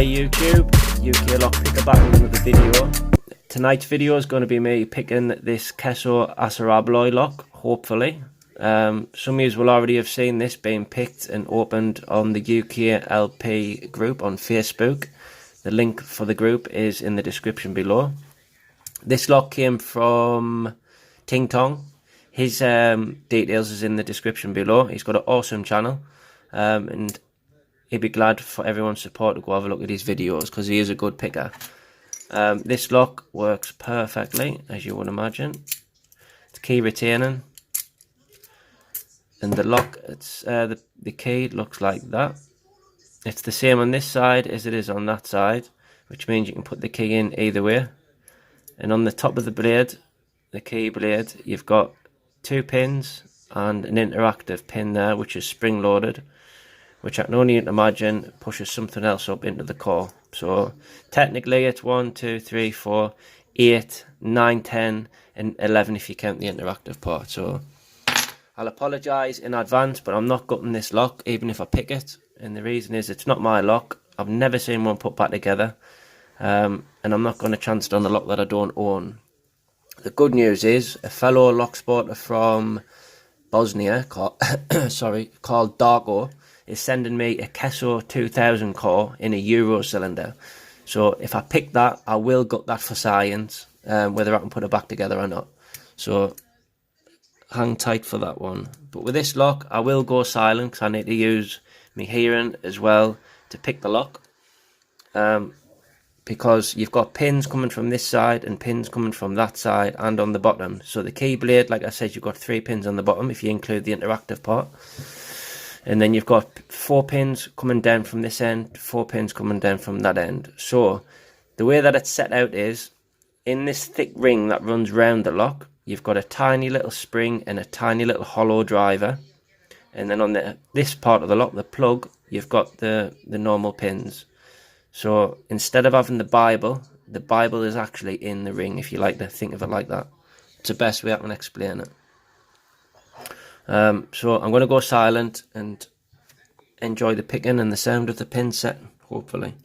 Hey YouTube, UKLockPicka back with another video. Tonight's video is going to be me picking this KESO Assa Abloy lock, hopefully. Some of you will already have seen this being picked and opened on the UKLP group on Facebook. The link for the group is in the description below. This lock came from TING TONG. His details is in the description below. He's got an awesome channel, and he'd be glad for everyone's support to go have a look at his videos because he is a good picker. This lock works perfectly, as you would imagine. It's key retaining, and the lock, it's the key looks like that. It's the same on this side as it is on that side, which means you can put the key in either way. And on the top of the blade, the key blade, you've got 2 pins and an interactive pin there, which is spring loaded, which I can only imagine pushes something else up into the core. So technically it's 1, 2, 3, 4, 8, 9, 10 and 11 if you count the interactive part. So I'll apologise in advance, but I'm not gutting this lock even if I pick it, and the reason is it's not my lock. I've never seen one put back together, and I'm not going to chance it on the lock that I don't own. The good news is a fellow lock sporter from Bosnia called, called Darko is sending me a KESO 2000 core in a Euro cylinder. So if I pick that, I will gut that for science, whether I can put it back together or not. So hang tight for that one. But with this lock, I will go silent because I need to use my hearing as well to pick the lock. Because you've got pins coming from this side and pins coming from that side and on the bottom. So the key blade, like I said, you've got 3 pins on the bottom if you include the interactive part. And then you've got 4 pins coming down from this end, 4 pins coming down from that end. So the way that it's set out is, in this thick ring that runs round the lock, you've got a tiny little spring and a tiny little hollow driver. And then on this part of the lock, the plug, you've got the normal pins. So instead of having the Bible is actually in the ring, if you like to think of it like that. It's the best way I can explain it. So I'm going to go silent and enjoy the picking and the sound of the pin set, hopefully.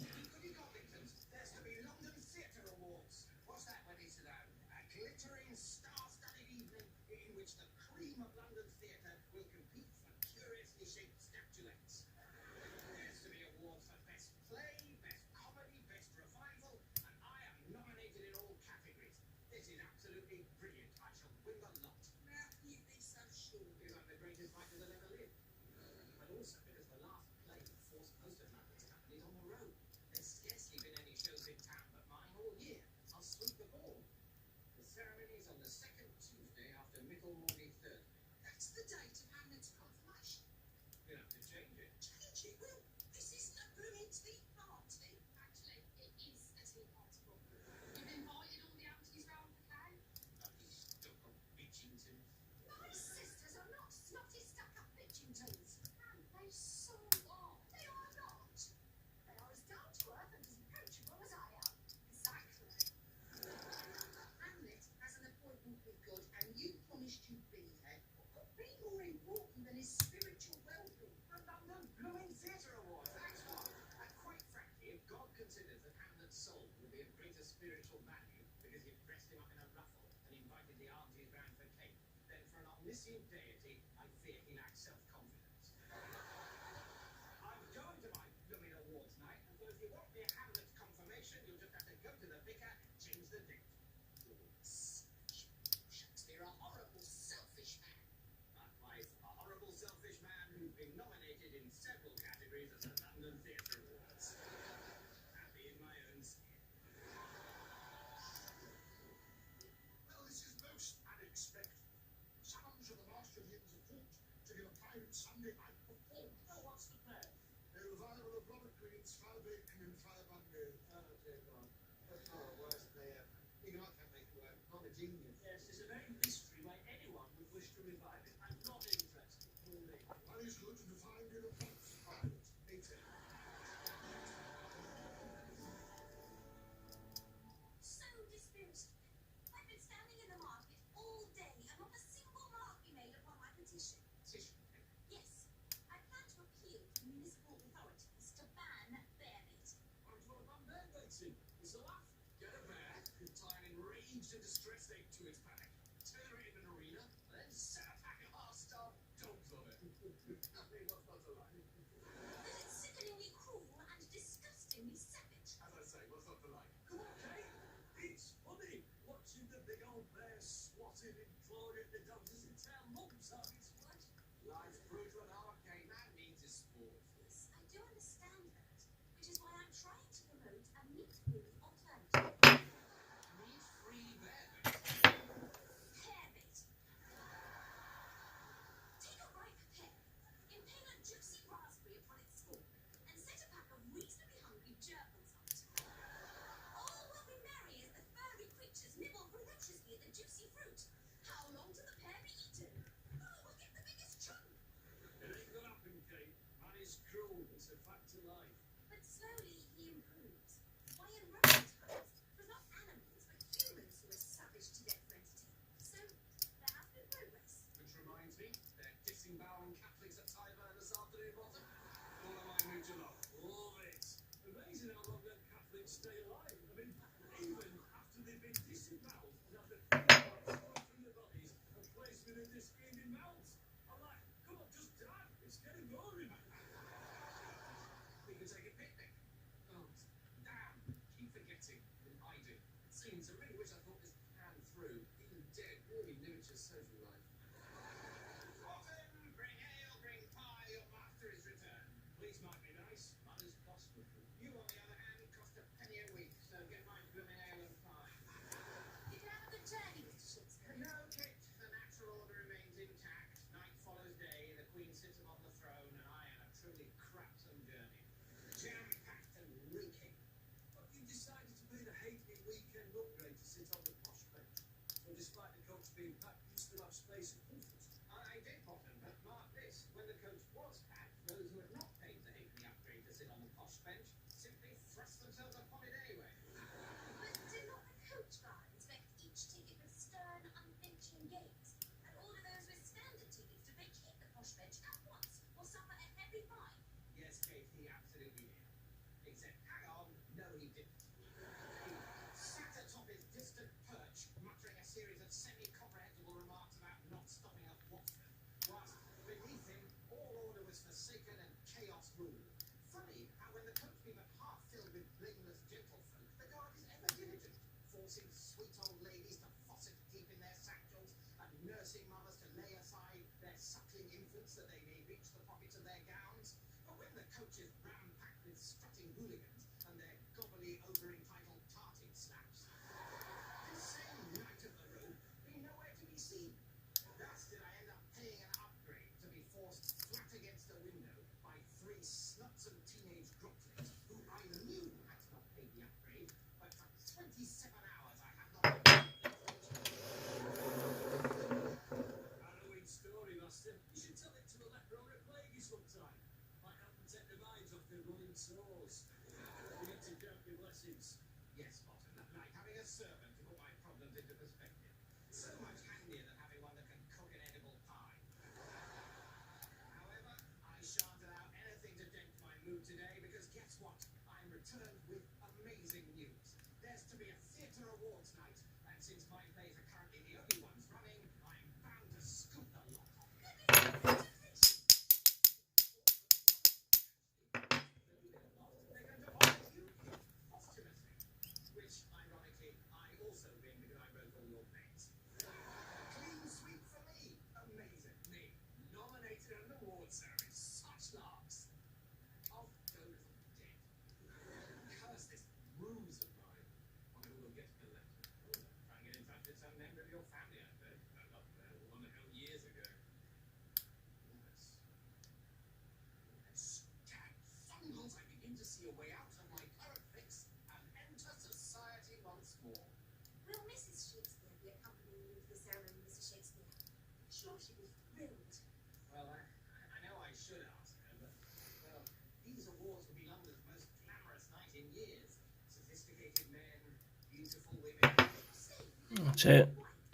That's it.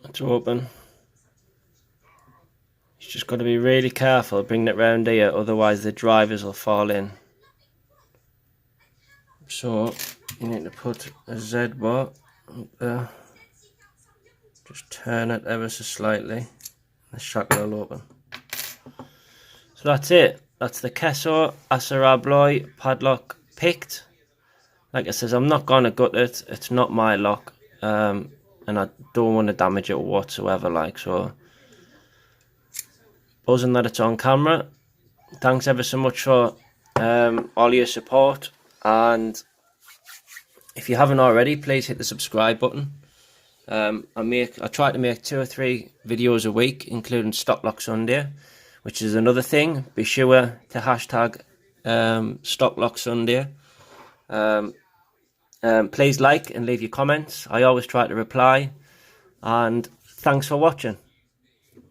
It's open. You've just got to be really careful bringing it round here, otherwise the drivers will fall in. So you need to put a Z bar up there. Just turn it ever so slightly. The shackle will open. So that's it. That's the KESO Assa Abloy padlock picked. Like I says, I'm not gonna gut it. It's not my lock, and I don't want to damage it whatsoever. Like so, buzzing that it's on camera. Thanks ever so much for all your support, and if you haven't already, please hit the subscribe button. I try to make 2 or 3 videos a week, including Stock Lock Sunday, which is another thing. Be sure to hashtag Stock Lock Sunday. Please like and leave your comments. I always try to reply. And thanks for watching.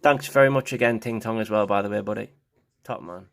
Thanks very much again, Ting Tong, as well, by the way, buddy. Top man.